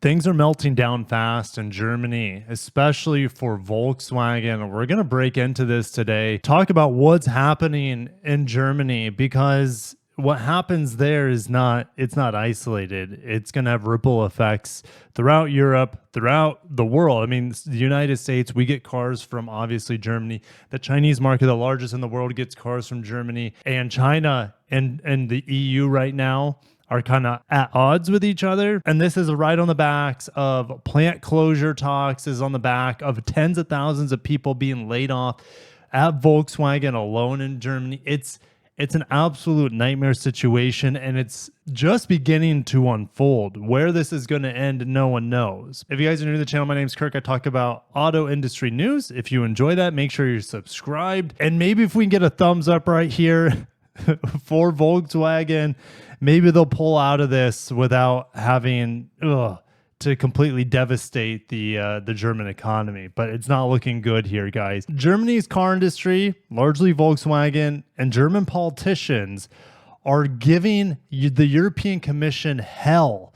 Things are melting down fast in Germany, especially for Volkswagen. We're going to break into this today, talk about what's happening in Germany, because what happens there is it's not isolated. It's going to have ripple effects throughout Europe, throughout the world. I mean, the United States, we get cars from obviously Germany. The Chinese market, the largest in the world, gets cars from Germany. And China and the EU right now are kind of at odds with each other. And this is right on the backs of plant closure talks, is on the back of tens of thousands of people being laid off at Volkswagen alone in Germany. It's an absolute nightmare situation, and it's just beginning to unfold. Where this is going to end, no one knows. If you guys are new to the channel, my name's Kirk. I talk about auto industry news. If you enjoy that, make sure you're subscribed. And maybe if we can get a thumbs up right here for Volkswagen, maybe they'll pull out of this without having to completely devastate the German economy. But it's not looking good here, guys. Germany's car industry, largely Volkswagen, and German politicians are giving the European Commission hell,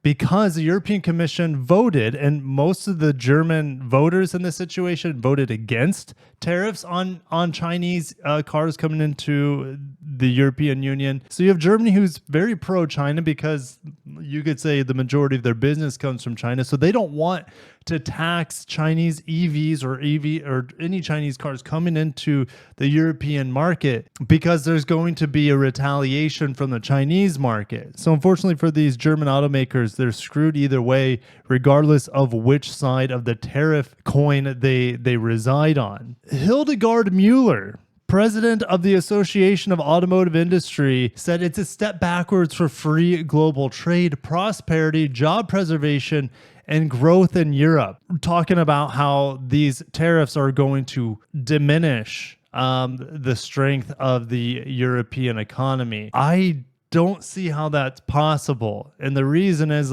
because the European Commission voted, and most of the German voters in this situation voted against tariffs on Chinese cars coming into the European Union. So you have Germany, who's very pro-China, because you could say the majority of their business comes from China. So they don't want to tax Chinese EVs or any Chinese cars coming into the European market, because there's going to be a retaliation from the Chinese market. So unfortunately for these German automakers, they're screwed either way, regardless of which side of the tariff coin they reside on. Hildegard Mueller, president of the Association of Automotive Industry, said it's a step backwards for free global trade, prosperity, job preservation, and growth in Europe. We're talking about how these tariffs are going to diminish the strength of the European economy. I don't see how that's possible. And the reason is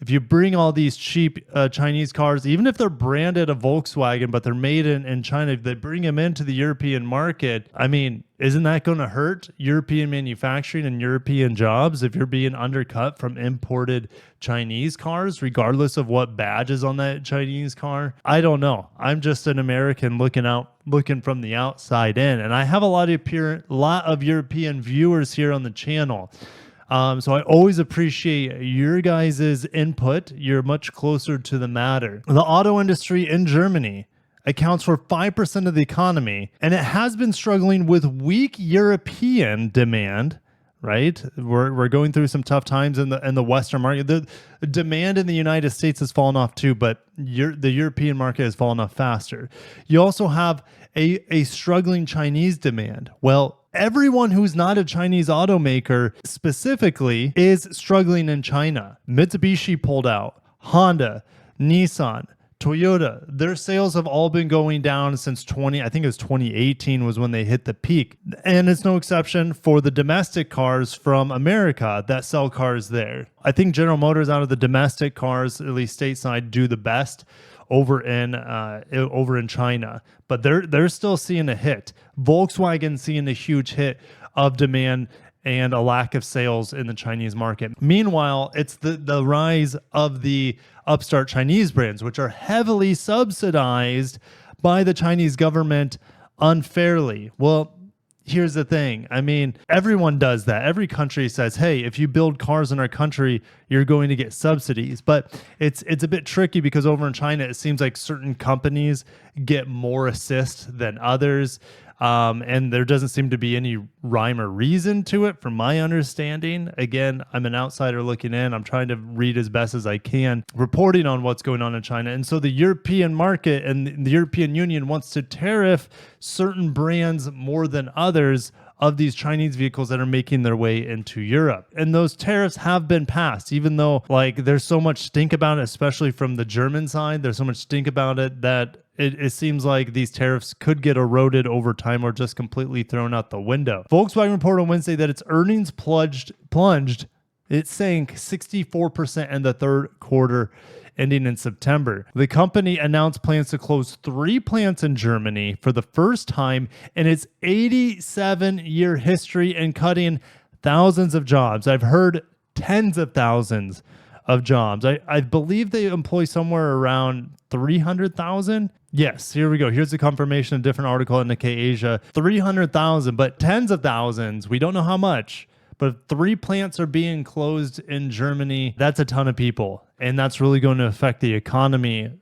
if you bring all these cheap Chinese cars, even if they're branded a Volkswagen, but they're made in China, if they bring them into the European market, I mean, isn't that going to hurt European manufacturing and European jobs if you're being undercut from imported Chinese cars, regardless of what badge is on that Chinese car? I don't know. I'm just an American looking from the outside in, and I have a lot of European viewers here on the channel. So I always appreciate your guys' input. You're much closer to the matter. The auto industry in Germany accounts for 5% of the economy, and it has been struggling with weak European demand, right? We're going through some tough times in the Western market. The demand in the United States has fallen off too, but the European market has fallen off faster. You also have a struggling Chinese demand. Well, everyone who's not a Chinese automaker specifically is struggling in China. Mitsubishi pulled out, Honda, Nissan, Toyota, their sales have all been going down since I think it was 2018 was when they hit the peak. And it's no exception for the domestic cars from America that sell cars there. I think General Motors, out of the domestic cars, at least stateside, do the best over in China, but they're still seeing a hit. Volkswagen seeing a huge hit of demand and a lack of sales in the Chinese market. Meanwhile, it's the rise of the upstart Chinese brands, which are heavily subsidized by the Chinese government unfairly. Well, here's the thing. I mean, everyone does that. Every country says, hey, if you build cars in our country, you're going to get subsidies. But it's a bit tricky, because over in China, it seems like certain companies get more assist than others. And there doesn't seem to be any rhyme or reason to it, from my understanding. Again, I'm an outsider looking in. I'm trying to read as best as I can, reporting on what's going on in China. And so the European market and the European Union wants to tariff certain brands more than others of these Chinese vehicles that are making their way into Europe. And those tariffs have been passed, even though there's so much stink about it, especially from the German side. There's so much stink about it that it seems like these tariffs could get eroded over time or just completely thrown out the window. Volkswagen reported on Wednesday that its earnings plunged. It sank 64% in the third quarter, ending in September. The company announced plans to close 3 plants in Germany for the first time in its 87-year history, and cutting thousands of jobs. I've heard tens of thousands of jobs. I believe they employ somewhere around 300,000. Yes, here we go. Here's the confirmation of a different article in Nikkei Asia. 300,000, but tens of thousands. We don't know how much. But if 3 plants are being closed in Germany, that's a ton of people. And that's really going to affect the economy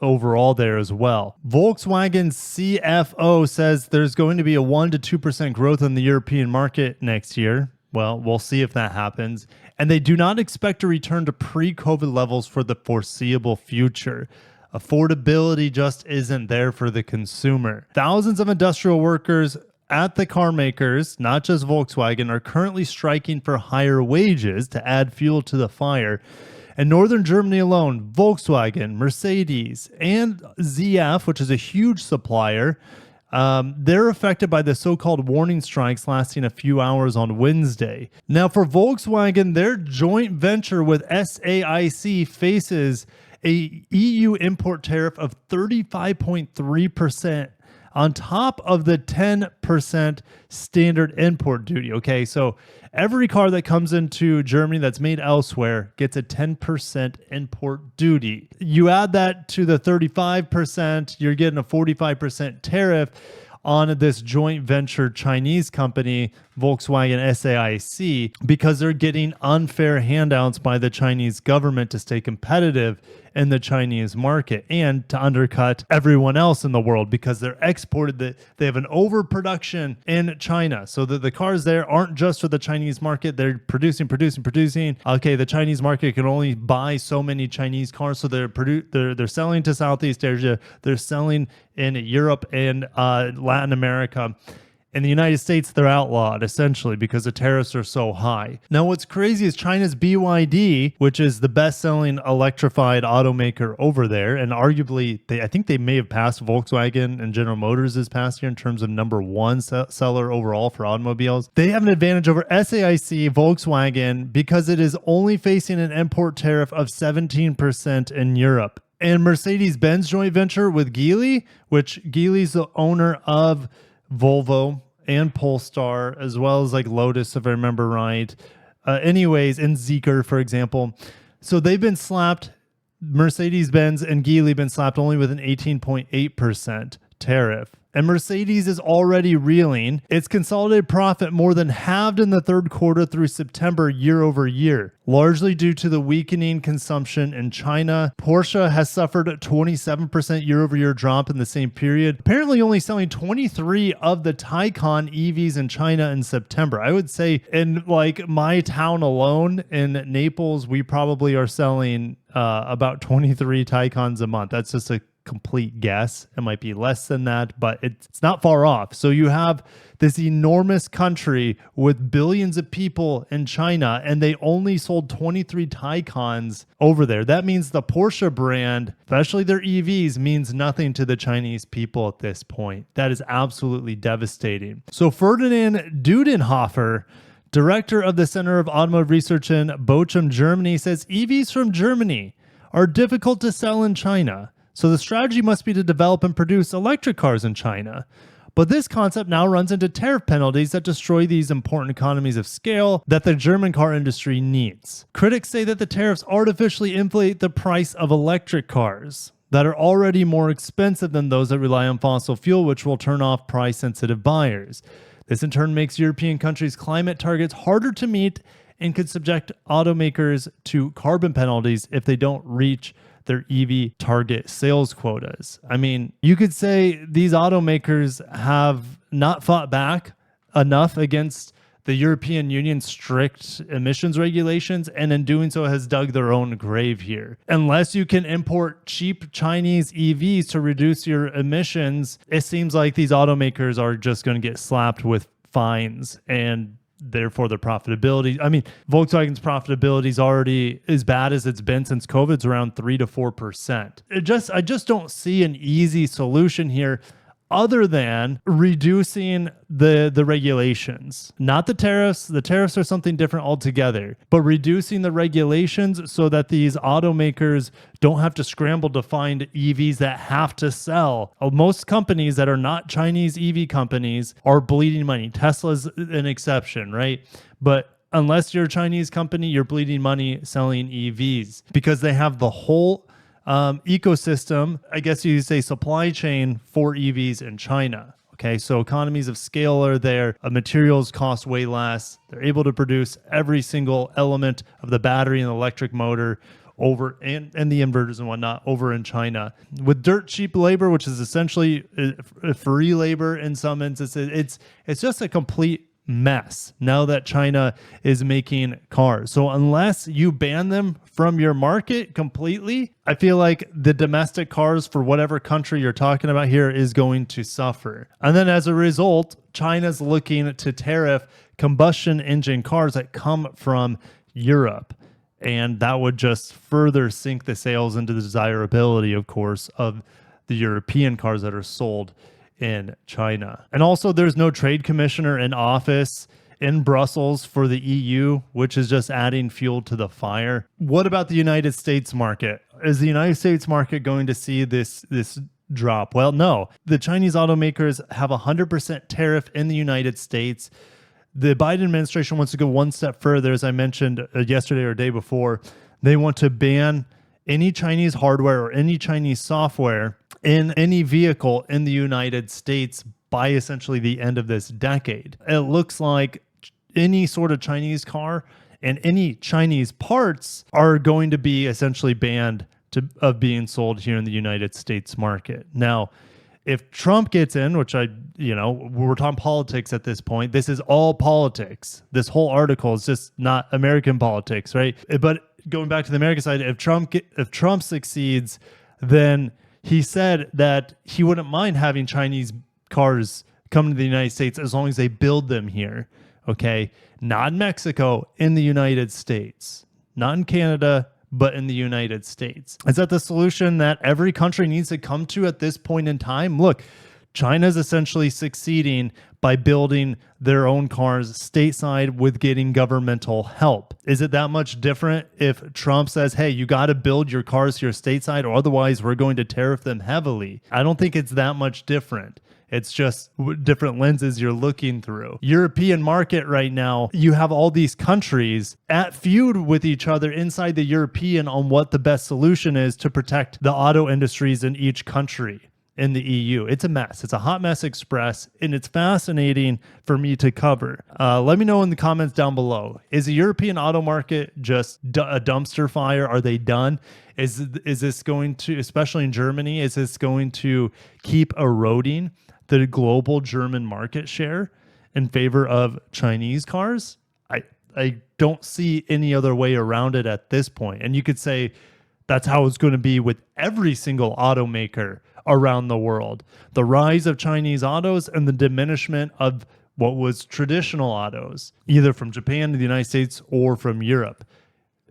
overall there as well. Volkswagen CFO says there's going to be a 1 to 2% growth in the European market next year. Well, we'll see if that happens. And they do not expect to return to pre-COVID levels for the foreseeable future. Affordability just isn't there for the consumer. Thousands of industrial workers at the car makers, not just Volkswagen, are currently striking for higher wages to add fuel to the fire. In northern Germany alone, Volkswagen, Mercedes, and ZF, which is a huge supplier, they're affected by the so-called warning strikes lasting a few hours on Wednesday. Now, for Volkswagen, their joint venture with SAIC faces a EU import tariff of 35.3% on top of the 10% standard import duty. Okay, so every car that comes into Germany that's made elsewhere gets a 10% import duty. You add that to the 35%, you're getting a 45% tariff on this joint venture Chinese company, Volkswagen SAIC, because they're getting unfair handouts by the Chinese government to stay competitive in the Chinese market and to undercut everyone else in the world because they're exported. They have an overproduction in China. So the cars there aren't just for the Chinese market. They're producing. Okay, the Chinese market can only buy so many Chinese cars. So they're selling to Southeast Asia. They're selling in Europe and Latin America. In the United States, they're outlawed, essentially, because the tariffs are so high. Now, what's crazy is China's BYD, which is the best-selling electrified automaker over there, and arguably, I think they may have passed Volkswagen and General Motors this past year in terms of #1 seller overall for automobiles. They have an advantage over SAIC, Volkswagen, because it is only facing an import tariff of 17% in Europe. And Mercedes-Benz joint venture with Geely, which Geely's the owner of Volvo and Polestar, as well as like Lotus, if I remember right. Anyways, and Zeekr, for example. So they've been slapped, Mercedes-Benz and Geely been slapped only with an 18.8% tariff. And Mercedes is already reeling. Its consolidated profit more than halved in the third quarter through September year over year, largely due to the weakening consumption in China. Porsche has suffered a 27% year over year drop in the same period, apparently only selling 23 of the Taycan EVs in China in September. I would say in like my town alone in Naples, we probably are selling about 23 Taycans a month. That's just a complete guess. It might be less than that, but it's not far off. So you have this enormous country with billions of people in China, and they only sold 23 Taycans over there. That means the Porsche brand, especially their EVs, means nothing to the Chinese people at this point. That is absolutely devastating. So Ferdinand Dudenhofer, director of the Center of Automotive Research in Bochum, Germany, says EVs from Germany are difficult to sell in China. So the strategy must be to develop and produce electric cars in China. But this concept now runs into tariff penalties that destroy these important economies of scale that the German car industry needs. Critics say that the tariffs artificially inflate the price of electric cars that are already more expensive than those that rely on fossil fuel, which will turn off price-sensitive buyers. This in turn makes European countries' climate targets harder to meet and could subject automakers to carbon penalties if they don't reach their EV target sales quotas. I mean, you could say these automakers have not fought back enough against the European Union's strict emissions regulations, and in doing so has dug their own grave here. Unless you can import cheap Chinese EVs to reduce your emissions, it seems like these automakers are just going to get slapped with fines, and therefore their profitability. I mean, Volkswagen's profitability is already as bad as it's been since COVID. It's around 3 to 4%. I just don't see an easy solution here other than reducing the regulations. Not the tariffs. The tariffs are something different altogether, but reducing the regulations so that these automakers don't have to scramble to find EVs that have to sell. Most companies that are not Chinese EV companies are bleeding money. Tesla's an exception, right? But unless you're a Chinese company, you're bleeding money selling EVs because they have the whole ecosystem, I guess you could say supply chain for EVs in China. Okay, so economies of scale are there. Materials cost way less. They're able to produce every single element of the battery and the electric motor over and the inverters and whatnot over in China with dirt cheap labor, which is essentially free labor in some instances. It's just a complete mess now that China is making cars. So unless you ban them from your market completely, I feel like the domestic cars for whatever country you're talking about here is going to suffer. And then as a result, China's looking to tariff combustion engine cars that come from Europe. And that would just further sink the sales into the desirability, of course, of the European cars that are sold in China. And also, there's no trade commissioner in office in Brussels for the EU, which is just adding fuel to the fire. What about the United States market? Is the United States market going to see this drop? Well, no. The Chinese automakers have 100% tariff in the United States. The Biden administration wants to go one step further, as I mentioned yesterday or day before. They want to ban any Chinese hardware or any Chinese software in any vehicle in the United States by essentially the end of this decade. It looks like any sort of Chinese car and any Chinese parts are going to be essentially banned of being sold here in the United States market. Now, if Trump gets in, which we're talking politics at this point, this is all politics. This whole article is just not American politics, right? But going back to the American side, if Trump succeeds, then he said that he wouldn't mind having Chinese cars come to the United States as long as they build them here, okay? Not in Mexico, in the United States. Not in Canada, but in the United States. Is that the solution that every country needs to come to at this point in time? Look, China's essentially succeeding by building their own cars stateside with getting governmental help. Is it that much different if Trump says, hey, you got to build your cars here stateside or otherwise we're going to tariff them heavily? I don't think it's that much different. It's just different lenses you're looking through. European market right now, you have all these countries at feud with each other inside the European on what the best solution is to protect the auto industries in each country in the EU. It's a mess. It's a hot mess express, and it's fascinating for me to cover. Let me know in the comments down below. Is the European auto market just a dumpster fire? Are they done? Is this going to, especially in Germany, is this going to keep eroding the global German market share in favor of Chinese cars? I don't see any other way around it at this point. And you could say that's how it's going to be with every single automaker around the world. The rise of Chinese autos and the diminishment of what was traditional autos, either from Japan to the United States or from Europe.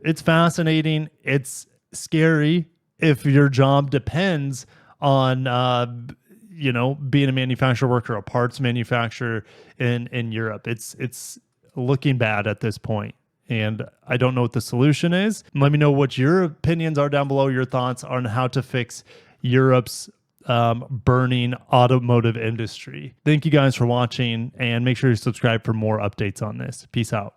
It's fascinating. It's scary if your job depends on being a manufacturer worker, a parts manufacturer in Europe. It's looking bad at this point, and I don't know what the solution is. Let me know what your opinions are down below, your thoughts on how to fix Europe's burning automotive industry. Thank you guys for watching, and make sure you subscribe for more updates on this. Peace out.